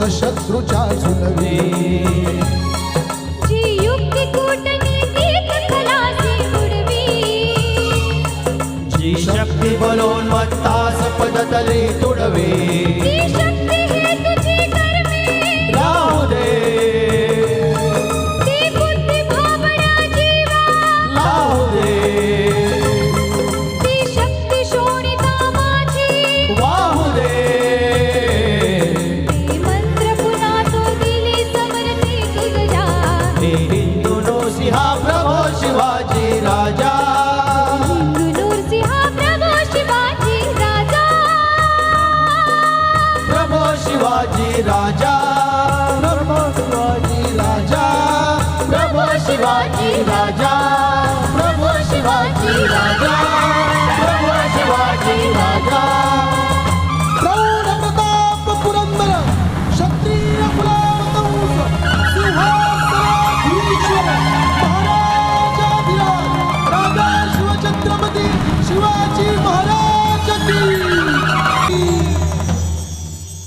करून शत्रूच्या झुलवी. जी युक्ती कूटनीतीत खलासी उडवी. जी शक्ती बलोन्मत्तास पदतली तुडवी. ती शक्ती हे तुझी कर्मे राहू दे. ती बुद्धी भाबडा जीवा राहू दे. ती शक्ती शोणिता माझी वाहू दे. ती मंत्र पुन्हा तो दिली समरती तुझ्या. हे हिंदू सिंहा प्रभो शिवाजी राजा. नूरसिंहा प्रभो शिवाजी राजा. प्रभो शिवाजी राजा. प्रभो शिवाजी राजा. प्रभो शिवाजी राजा. प्रभो शिवाजी राजा.